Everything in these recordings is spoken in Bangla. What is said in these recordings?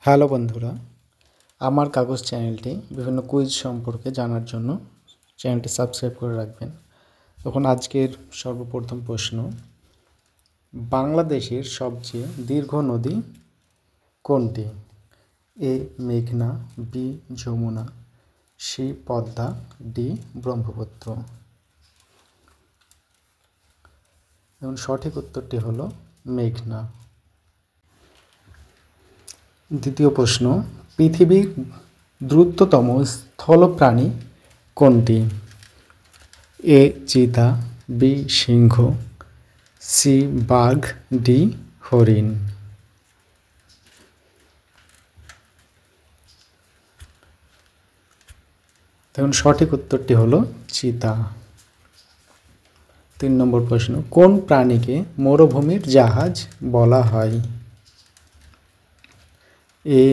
হ্যালো বন্ধুরা, আমার কাগজ চ্যানেলটি বিভিন্ন কুইজ সম্পর্কে জানার জন্য চ্যানেলটি সাবস্ক্রাইব করে রাখবেন। তখন আজকের সর্বপ্রথম প্রশ্ন, বাংলাদেশের সবচেয়ে দীর্ঘ নদী কোনটি? এ মেঘনা, B Jamuna, C Padma, D Brahmaputra. এবং সঠিক উত্তরটি হলো মেঘনা। দ্বিতীয় প্রশ্ন, পৃথিবীর দ্রুততম স্থলপ্রাণী কোনটি? এ চিতা, বি সিংহ, সি বাঘ, ডি হরিণ। দেখুন সঠিক উত্তরটি হলো চিতা। 3 নম্বর প্রশ্ন, কোন প্রাণীকে মরুভূমির জাহাজ বলা হয়? এ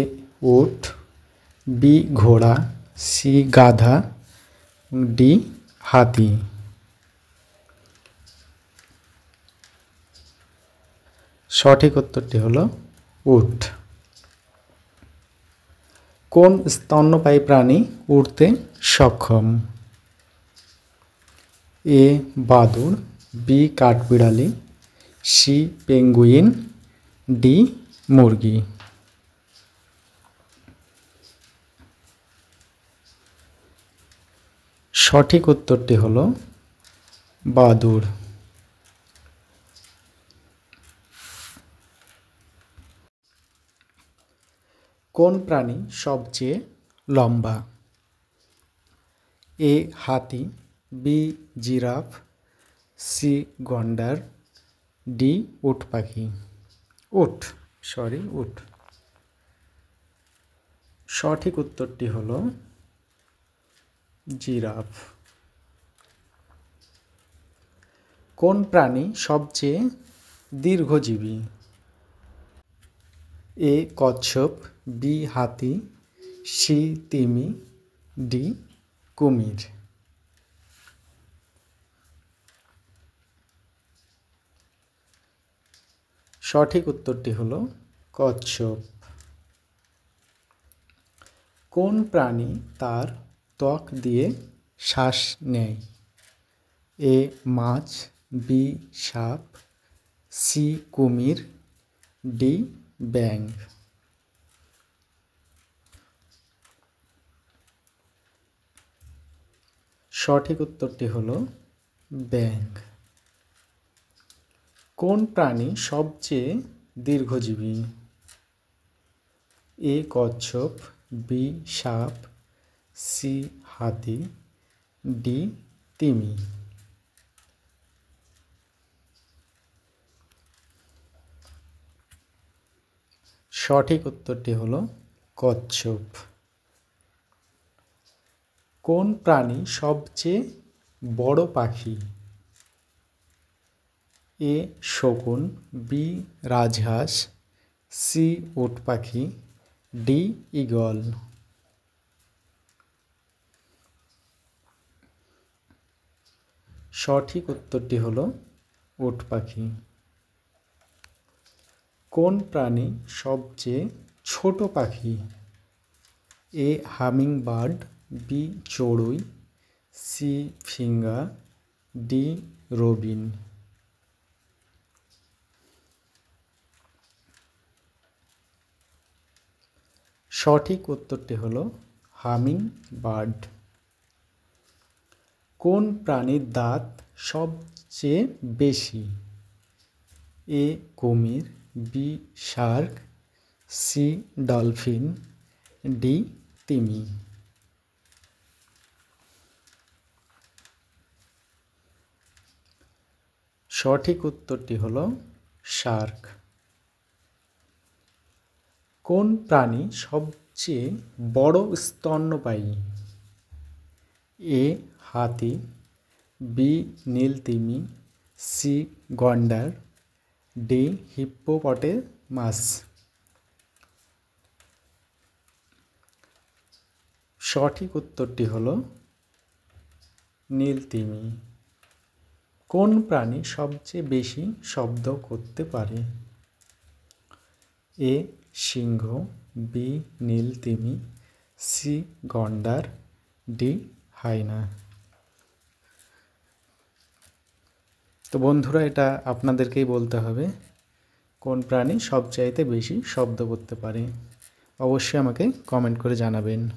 উট, বি ঘোড়া, সি গাধা, ডি হাতি। সঠিক উত্তরটি হলো উট। কোন স্তন্যপায়ী প্রাণী উড়তে সক্ষম? এ বাদুড়, বি কাঠবিড়ালি, সি পেঙ্গুইন, ডি মুরগি। সঠিক উত্তরটি হলো বাদুড়। কোন প্রাণী সবচেয়ে লম্বা? এ হাতি, বি জিরাফ, সি গন্ডার, ডি উট পাখি। উট। সঠিক উত্তরটি হলো জিরাফ। কোন প্রাণী সবচেয়ে দীর্ঘজীবী? এ কচ্ছপ, বি হাতি, সি তিমি, ডি কুমির। সঠিক উত্তরটি হলো কচ্ছপ। কোন প্রাণী তার ত্বক দিয়ে শ্বাস নেয়? এ মাছ, বি সাপ, সি কুমির, ডি ব্যাঙ। সঠিক উত্তরটি হলো ব্যাঙ। কোন প্রাণী সবচেয়ে দীর্ঘজীবী? এ কচ্ছপ, বি সাপ, সি হাতি, ডি তিমি। সঠিক উত্তরটি হলো কচ্ছপ। কোন প্রাণী সবচেয়ে বড় পাখি? এ শকুন, বি রাজহাঁস, সি উট পাখি, ডি ঈগল। সঠিক উত্তরটি হলো উট পাখি। কোন প্রাণী সবচেয়ে ছোট পাখি? এ হামিং বার্ড, বি চড়ুই, সি ফিঙ্গা, ডি রবিন। সঠিক উত্তরটি হলো হামিং বার্ড। কোন প্রাণীর দাঁত সবচেয়ে বেশি? এ কুমির, B shark, C dolphin, D তিমি। সঠিক উত্তরটি হলো শার্ক। কোন প্রাণী সবচেয়ে বড় স্তন্যপায়ী? এ হাতি, বি নীলতিমি, সি গন্ডার, ডি হিপ্পোপটেমাস। সঠিক উত্তরটি হলো নীলতিমি। কোন প্রাণী সবচেয়ে বেশি শব্দ করতে পারে? এ সিংহ, বি নীল তিমি, সি গন্ডার, ডি হায়না। তো বন্ধুরা, এটা আপনাদেরকেই বলতে হবে কোন প্রাণী সবচাইতে বেশি শব্দ করতে পারে। অবশ্যই আমাকে কমেন্ট করে জানাবেন।